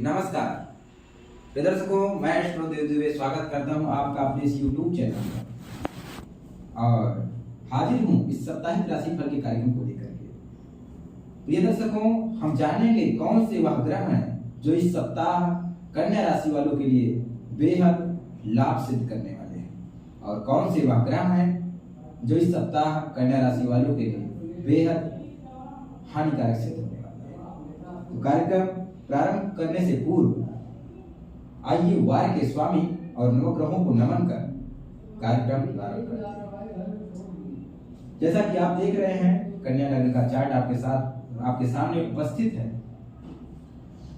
नमस्कार प्रिय दर्शकों, मैं एस्ट्रो देव दुबे स्वागत करता हूं आपका अपने इस YouTube चैनल पर और हाजिर हूं इस साप्ताहिक राशिफल के कार्यक्रम को लेकर के। प्रिय दर्शकों, हम जानेंगे कौन से वह ग्रह हैं जो इस सप्ताह कन्या राशि वालों के लिए बेहद लाभ सिद्ध करने वाले हैं और कौन से वह ग्रह हैं जो इस सप्ताह कन्या राशि वालों के लिए बेहद हानिकारक सिद्ध होने वाले हैं। तो कार्यक्रम प्रारंभ करने से पूर्व आइए वार के स्वामी और नवग्रहों को नमन कर कार्यक्रम प्रारंभ करते हैं। जैसा कि आप देख रहे हैं, कन्या लग्न का चार्ट आपके सामने उपस्थित है।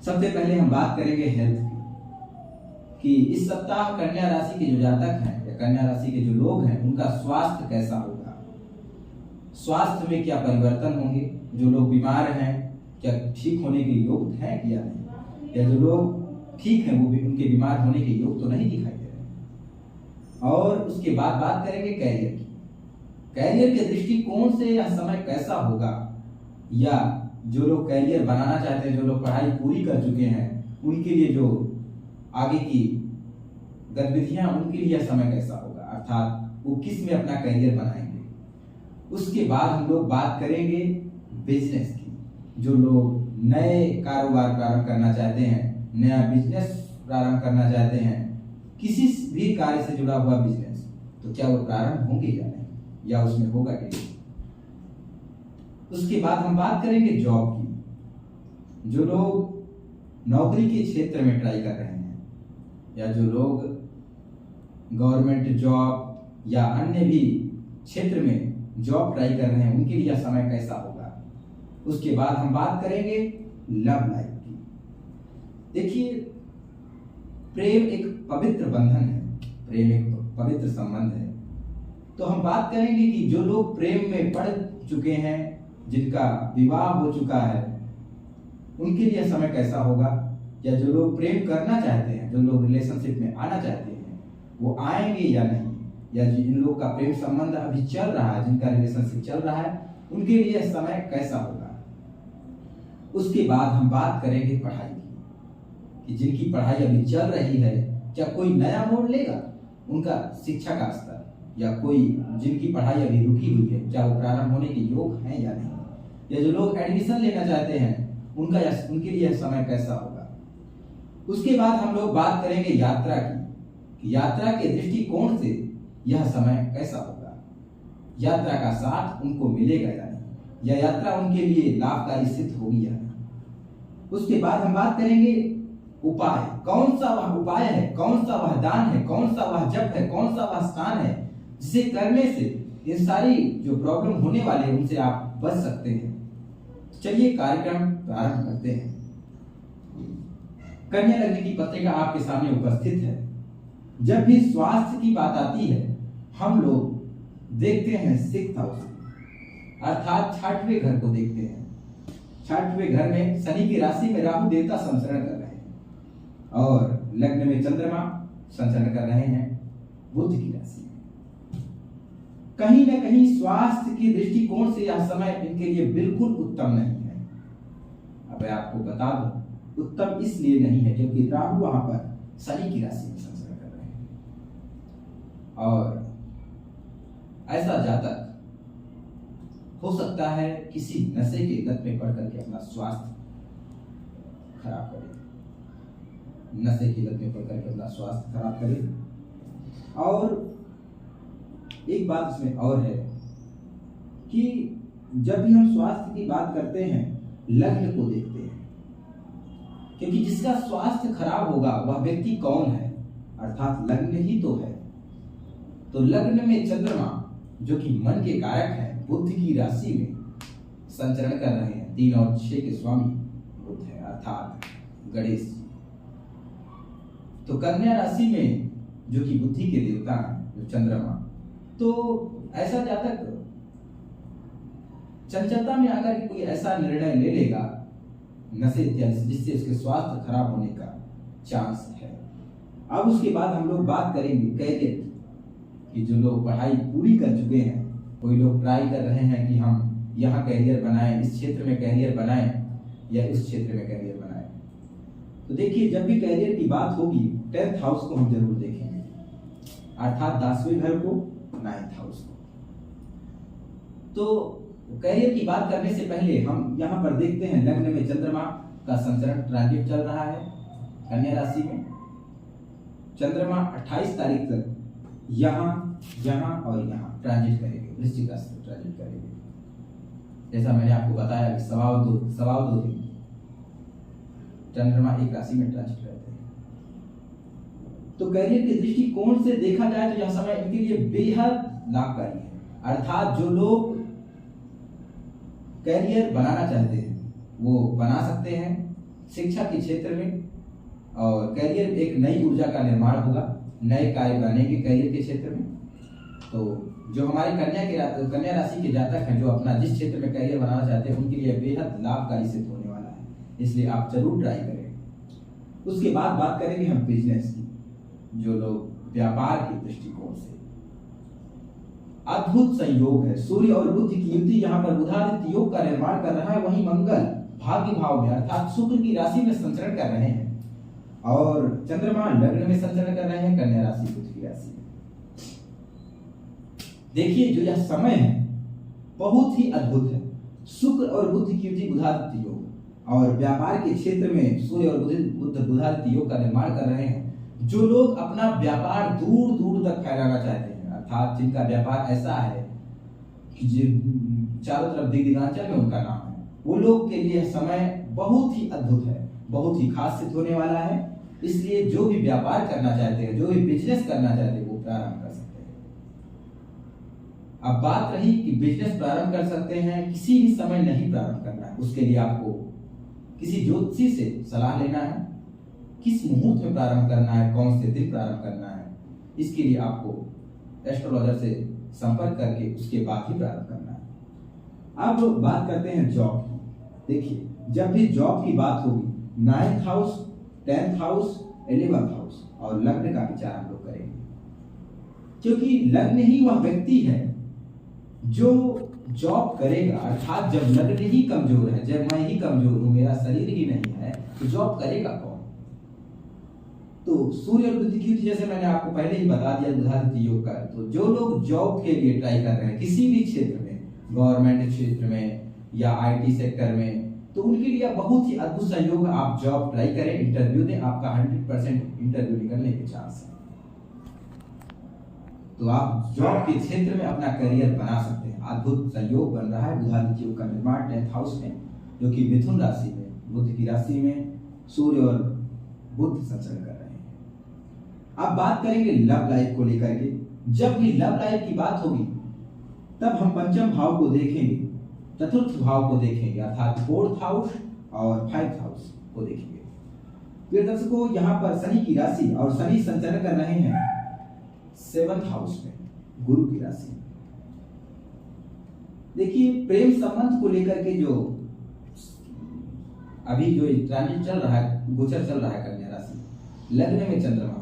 सबसे पहले हम बात करेंगे हेल्थ की कि इस सप्ताह कन्या राशि के जो जातक हैं या कन्या राशि के जो लोग हैं उनका स्वास्थ्य कैसा होगा, स्वास्थ्य में क्या परिवर्तन होंगे, जो लोग बीमार हैं क्या ठीक होने के योग हैं या नहीं, या जो लोग ठीक हैं वो भी उनके बीमार होने के योग तो नहीं दिखाई दे रहे। और उसके बाद बात करेंगे कैरियर की। कैरियर के दृष्टिकोण से यह समय कैसा होगा, या जो लोग कैरियर बनाना चाहते हैं, जो लोग पढ़ाई पूरी कर चुके हैं, उनके लिए जो आगे की गतिविधियां, उनके लिए यह समय कैसा होगा, अर्थात वो किस में अपना कैरियर बनाएंगे। उसके बाद हम लोग बात करेंगे बिजनेस की। जो लोग नए कारोबार प्रारंभ करना चाहते हैं, नया बिजनेस प्रारंभ करना चाहते हैं, किसी भी कार्य से जुड़ा हुआ बिजनेस, तो क्या वो प्रारंभ होंगे या नहीं, या उसमें होगा कि नहीं। उसके बाद हम बात करेंगे जॉब की। जो लोग नौकरी के क्षेत्र में ट्राई कर रहे हैं, या जो लोग गवर्नमेंट जॉब या अन्य भी क्षेत्र में जॉब ट्राई कर रहे हैं, उनके लिए यह समय कैसा होगा। उसके बाद हम बात करेंगे लव लाइफ की। देखिए, प्रेम एक पवित्र बंधन है, प्रेम एक पवित्र संबंध है। तो हम बात करेंगे कि जो लोग प्रेम में पड़ चुके हैं, जिनका विवाह हो चुका है, उनके लिए समय कैसा होगा, या जो लोग प्रेम करना चाहते हैं, जो लोग रिलेशनशिप में आना चाहते हैं, वो आएंगे या नहीं, या जिन लोग का प्रेम संबंध अभी चल रहा है, जिनका रिलेशनशिप चल रहा है, उनके लिए समय कैसा होगा। उसके बाद हम बात करेंगे पढ़ाई की कि जिनकी पढ़ाई अभी चल रही है, क्या कोई नया मोड़ लेगा उनका शिक्षा का स्तर, या कोई जिनकी पढ़ाई अभी रुकी हुई है, क्या वो प्रारंभ होने के योग हैं या नहीं, या जो लोग एडमिशन लेना चाहते हैं, उनके लिए समय कैसा होगा। उसके बाद हम लोग बात करेंगे यात्रा की कि यात्रा के दृष्टिकोण से यह समय कैसा होगा, यात्रा का साथ उनको मिलेगा या नहीं, या यात्रा उनके लिए लाभकारी सिद्ध होगी या नहीं। उसके बाद हम बात करेंगे उपाय, कौन सा वह उपाय है, कौन सा वह दान है, कौन सा वह जप है, कौन सा वह स्नान है, जिसे करने से इन सारी जो प्रॉब्लम होने वाले हैं उनसे आप बच सकते हैं। चलिए कार्यक्रम प्रारंभ करते हैं। कन्या लग्न की पत्रिका आपके सामने उपस्थित है। जब भी स्वास्थ्य की बात आती है, हम लोग देखते हैं 6th हाउस, अर्थात 6वें घर को देखते हैं। 6वें घर में शनि की राशि में राहु देवता संचरण कर रहे हैं और लग्न में चंद्रमा संचरण कर रहे हैं बुध की राशि में। कहीं ना कहीं स्वास्थ्य के दृष्टिकोण से यह समय इनके लिए बिल्कुल उत्तम नहीं है। अब मैं आपको बता दूं, उत्तम इसलिए नहीं है क्योंकि राहु वहां पर शनि की राशि में संचरण कर रहे हैं और ऐसा जातक हो सकता है किसी नशे के लत में पड़ करके अपना स्वास्थ्य खराब करे, नशे की लत में पड़ करके अपना स्वास्थ्य खराब करे। और एक बात इसमें और है कि जब भी हम स्वास्थ्य की बात करते हैं, लग्न को देखते हैं, क्योंकि जिसका स्वास्थ्य खराब होगा वह व्यक्ति कौन है, अर्थात लग्न ही तो है। तो लग्न में चंद्रमा जो कि मन के कारक है, बुध की राशि में संचरण कर रहे हैं। 3 और 6 के स्वामी बुध है, अर्थात गणेश जी। तो कन्या राशि में जो कि बुद्धि के देवता हैं, जो चंद्रमा, तो ऐसा जातक चंचलता में आकर के कोई ऐसा निर्णय ले लेगा नशे इत्यादि से, जिससे उसके स्वास्थ्य खराब होने का चांस है। अब उसके बाद हम लोग बात करेंगे कैरियर कि जो लोग पढ़ाई पूरी कर चुके हैं, कोई लोग ट्राई कर रहे हैं कि हम यहाँ कैरियर बनाएं, इस क्षेत्र में कैरियर बनाएं या इस क्षेत्र में कैरियर बनाएं, तो देखिए जब भी कैरियर की बात होगी 10th हाउस को हम जरूर देखेंगे, अर्थात 10वें घर को, 9th हाउस को। तो कैरियर की बात करने से पहले हम यहाँ पर देखते हैं लग्न में चंद्रमा का संचरण ट्रांजिट चल रहा है कन्या राशि में। चंद्रमा 28 तारीख तक यहाँ, यहाँ और यहाँ ट्रांजिट करेंगे, वृश्चिक राशि में ट्रांजिट करेंगे। जैसा मैंने आपको बताया कि सवा दो दिन चंद्रमा एक राशि में ट्रांजिट करते हैं। तो कैरियर के दृष्टिकोण से देखा जाए तो यह समय इनके लिए बेहद लाभकारी है, अर्थात जो लोग कैरियर बनाना चाहते हैं वो बना सकते हैं शिक्षा के क्षेत्र में, और कैरियर एक नई ऊर्जा का निर्माण होगा, नए कार्य बनेंगे कैरियर के क्षेत्र में। तो जो हमारे कन्या राशि के जातक हैं जो अपना जिस क्षेत्र में कैरियर बनाना चाहते हैं उनके लिए बेहद लाभकारी सिद्ध होने वाला है, इसलिए आप जरूर ट्राई करें। उसके बाद बात करेंगे हम बिजनेस की। जो लोग व्यापार के दृष्टिकोण से अद्भुत संयोग है, सूर्य और बुध की युति यहाँ पर बुधादित्य योग का निर्माण कर रहा है, वहीं मंगल भाग्य भाव में अर्थात शुक्र की राशि में संचरण कर रहे हैं, और चंद्रमा लग्न में संचरण कर रहे हैं कन्या राशि बुध की राशि में। देखिए जो यह समय है बहुत ही अद्भुत है, शुक्र और बुध की युति बुधादित्य योग, और व्यापार के क्षेत्र में सूर्य और बुध बुधादित्य योग का निर्माण कर रहे हैं। जो लोग अपना व्यापार दूर दूर तक फैलाना चाहते हैं, अर्थात जिनका व्यापार ऐसा है कि चारों तरफ दिग्विजय में उनका नाम है, वो लोग के लिए समय बहुत ही अद्भुत है, बहुत ही खास सिद्ध होने वाला है। इसलिए जो भी व्यापार करना चाहते हैं, जो भी बिजनेस करना चाहते हैं वो प्रारंभ कर सकते हैं। अब बात रही कि बिजनेस प्रारंभ कर सकते हैं, किसी भी समय नहीं प्रारंभ करना है, उसके लिए आपको किसी ज्योतिषी से सलाह लेना है, किस मुहूर्त में प्रारंभ करना है, कौन से दिन प्रारंभ करना है, इसके लिए आपको एस्ट्रोलॉजर से संपर्क करके उसके बाद ही प्रारंभ करना है। अब बात करते हैं जॉब की। देखिए जब भी जॉब की बात होगी 9th house, 10th house, 11th house और लग्न का विचार हम लोग करेंगे, क्योंकि लग्न ही वह व्यक्ति है जो जॉब करेगा, अर्थात जब लग्न ही कमजोर है, जब मैं ही कमजोर हूं, मेरा शरीर ही नहीं है, तो जॉब करेगा कौन? तो सूर्य और बुध की युति जैसे मैंने आपको पहले ही बता दिया बुधादित्य योग का। तो जो लोग जॉब के लिए ट्राई कर रहे हैं किसी भी क्षेत्र में, गवर्नमेंट क्षेत्र में या आईटी सेक्टर में, तो उनके लिए बहुत ही अद्भुत संयोग है। आप जॉब ट्राई करें, इंटरव्यू दें, आपका 100% इंटरव्यू निकलने के चांस है। तो आप जॉब के क्षेत्र में अपना करियर बना सकते हैं। अद्भुत संयोग बन रहा है बुधादित्य योग का निर्माण 10th हाउस में, जो कि मिथुन राशि में, बुध की राशि में सूर्य और बुध संचरण कर रहे हैं। अब बात करेंगे लव लाइफ को लेकर के। जब भी लव लाइफ की बात होगी तब हम पंचम भाव को देखेंगे, चतुर्थ भाव को देखेंगे, अर्थात 4th हाउस और 5th हाउस को देखेंगे। प्रिय दर्शकों यहाँ पर शनि की राशि और शनि संचरण कर रहे हैं 7th हाउस में, गुरु की राशि में। देखिए प्रेम संबंध को लेकर के जो अभी जो ट्रांजिट चल रहा है, गोचर चल रहा है कन्या राशि, लग्न में चंद्रमा,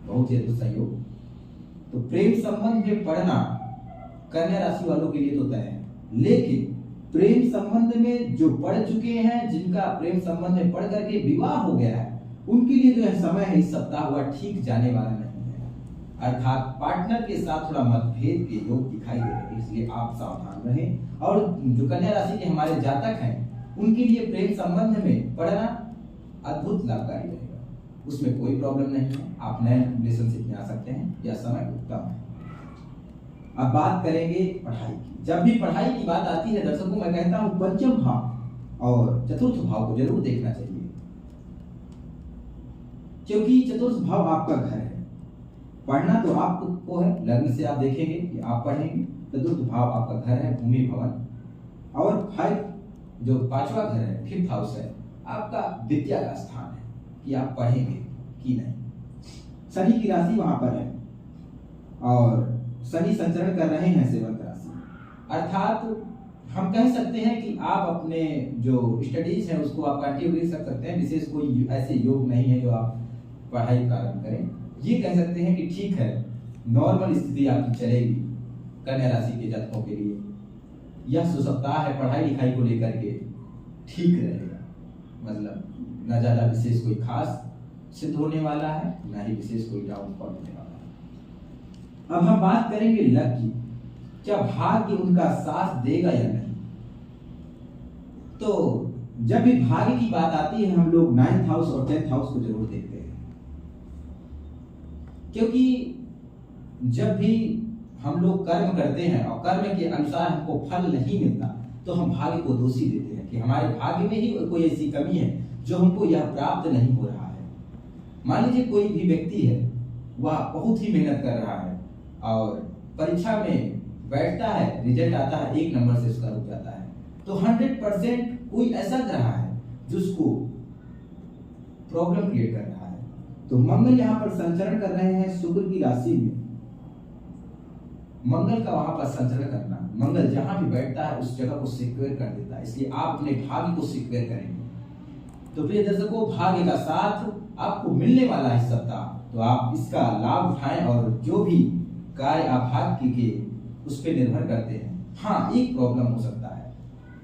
बहुत ही अद्भुत संयोग। तो प्रेम संबंध में पढ़ना कन्या राशि वालों के लिए तो तय है, लेकिन प्रेम संबंध में जो पढ़ चुके हैं, जिनका प्रेम संबंध में पढ़ करके विवाह हो गया है, उनके लिए जो है समय है इस सप्ताह हुआ ठीक जाने वाला नहीं है, अर्थात पार्टनर के साथ थोड़ा मतभेद के योग दिखाई दे रहे हैं, इसलिए आप सावधान रहें। और जो कन्या राशि के हमारे जातक हैं उनके लिए प्रेम संबंध में पढ़ना अद्भुत लाभकारी रहेगा, उसमें कोई प्रॉब्लम नहीं है, आप नए रिलेशनशिप में आ सकते हैं, यह समय उत्तम है। अब बात करेंगे पढ़ाई की। जब भी पढ़ाई की बात आती है दर्शकों, मैं कहता हूं पंचम भाव और चतुर्थ भाव को जरूर देखना चाहिए, क्योंकि चतुर्थ भाव आपका घर है। पढ़ना तो आपको है, लग्न से आप देखेंगे कि आप पढ़ेंगे। चतुर्थ भाव आपका घर है, भूमि भवन, और 5 जो 5वां घर है, 5th हाउस है, आपका विद्या का स्थान है कि आप पढ़ेंगे कि नहीं। शनि की राशि वहां पर है और शनि संचरण कर रहे हैं 7th राशि, अर्थात हम कह सकते हैं कि आप अपने जो स्टडीज है उसको आप कंटिन्यू कर सकते हैं। विशेष कोई ऐसे योग नहीं है जो आप पढ़ाई प्रारंभ करें, ये कह सकते हैं कि ठीक है, नॉर्मल स्थिति आपकी चलेगी कन्या राशि के जातकों के लिए। यह सुसप्ताह है, पढ़ाई लिखाई को लेकर के ठीक रहेगा, मतलब न ज़्यादा विशेष कोई खास सिद्ध होने वाला है, न ही विशेष कोई डाउनफॉल होने वाला है। अब हम बात करेंगे लक की, क्या भाग्य उनका साथ देगा या नहीं। तो जब भी भाग्य की बात आती है हम लोग 9th हाउस और 10th हाउस को जरूर देखते हैं, क्योंकि जब भी हम लोग कर्म करते हैं और कर्म के अनुसार हमको फल नहीं मिलता तो हम भाग्य को दोषी देते हैं कि हमारे भाग्य में ही कोई ऐसी कमी है जो हमको यह प्राप्त नहीं हो रहा है। मान लीजिए कोई भी व्यक्ति है, वह बहुत ही मेहनत कर रहा है और परीक्षा में बैठता है, रिजल्ट आता है 1 नंबर से उसका रुक जाता है, तो 100% कोई ऐसा ग्रह है जो उसको प्रॉब्लम क्रिएट कर रहा है। तो मंगल यहाँ पर संचरण कर रहे हैं शुक्र की राशि में। मंगल का वहां पर संचरण करना, मंगल जहां भी बैठता है उस जगह को सिक्योर कर देता है, इसलिए आप अपने भाग्य को सिक्योर करेंगे। तो प्रिय दर्शकों, भाग्य का साथ आपको मिलने वाला है सप्ताह, तो आप इसका लाभ उठाएं और जो भी कार्य आप भाग्य के उस पर निर्भर करते हैं। हाँ, एक प्रॉब्लम हो सकता है,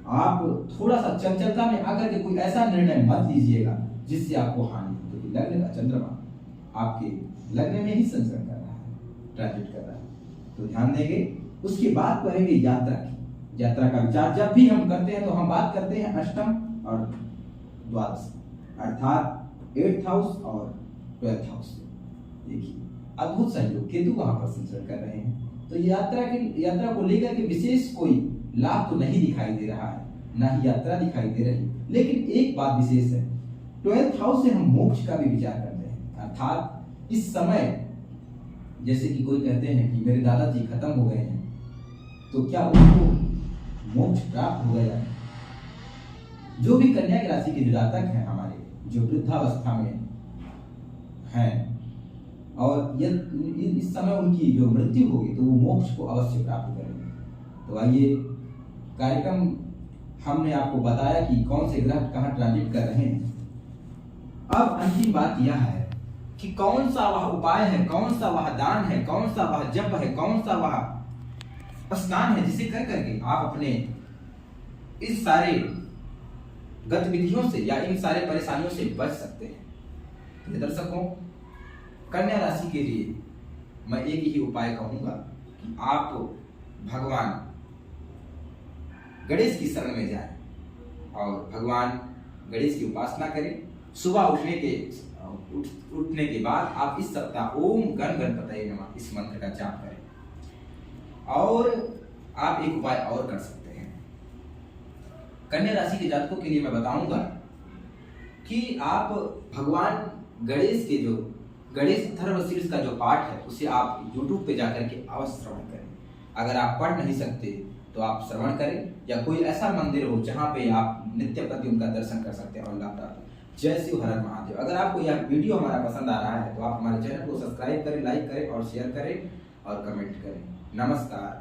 आप थोड़ा सा चंचलता में आकर के कोई ऐसा निर्णय मत लीजिएगा जिससे आपको हानि हो, क्योंकि लग्न का चंद्रमा आपके लग्न में ही संचरण कर रहा है, ट्रांजिट कर रहा है, तो ध्यान देंगे। उसकी बात करेंगे यात्रा की। यात्रा का विचार जब भी हम करते हैं तो हम बात करते हैं अष्टम और द्वादश, अर्थात 8th हाउस और 12th हाउस। देखिए अद्भुत संयोग, केतु वहां पर संचरण कर रहे हैं, तो यात्रा को लेकर के विशेष कोई लाभ तो नहीं दिखाई दे रहा है, ना ही यात्रा दिखाई दे रही। लेकिन एक बात विशेष है, 12th हाउस से हम मोक्ष का भी विचार करते हैं, अर्थात इस समय जैसे कि कोई कहते हैं कि मेरे दादाजी खत्म हो गए हैं, तो क्या उनको मोक्ष प्राप्त हो गया। जो भी कन्या की राशि के जो जातक हैं हमारे, जो वृद्धावस्था में हैं और इस समय उनकी जो मृत्यु होगी तो वो मोक्ष को अवश्य प्राप्त करेंगे। तो आइए, कार्यक्रम हमने आपको बताया कि कौन से ग्रह कहाँ ट्रांजिट कर रहे हैं। अब अंतिम बात यह है कि कौन सा वह उपाय है, कौन सा वह दान है, कौन सा वह जप है, कौन सा वह स्नान है जिसे कर करके आप अपने इस सारे गतिविधियों से या इन सारे परेशानियों से बच सकते हैं। दर्शकों, कन्या राशि के लिए मैं एक ही उपाय कहूंगा कि आप भगवान गणेश की शरण में जाएं और भगवान गणेश की उपासना करें। सुबह उठने के बाद आप इस सप्ताह ओम गण गणपतये नमः इस मंत्र का जाप करें। और आप एक उपाय और कर सकते हैं, कन्या राशि के जातकों के लिए मैं बताऊंगा कि आप भगवान गणेश के जो गणेश धर्म शीर्ष का जो पाठ है उसे आप YouTube पे जाकर के अवश्य श्रवण करें। अगर आप पढ़ नहीं सकते तो आप श्रवण करें, या कोई ऐसा मंदिर हो जहाँ पे आप नित्य प्रति उनका दर्शन कर सकते हैं और लाभ प्राप्त। जय शिव हर महादेव। अगर आपको यह वीडियो हमारा पसंद आ रहा है तो आप हमारे चैनल को सब्सक्राइब करें, लाइक करें और शेयर करें और कमेंट करें। नमस्कार।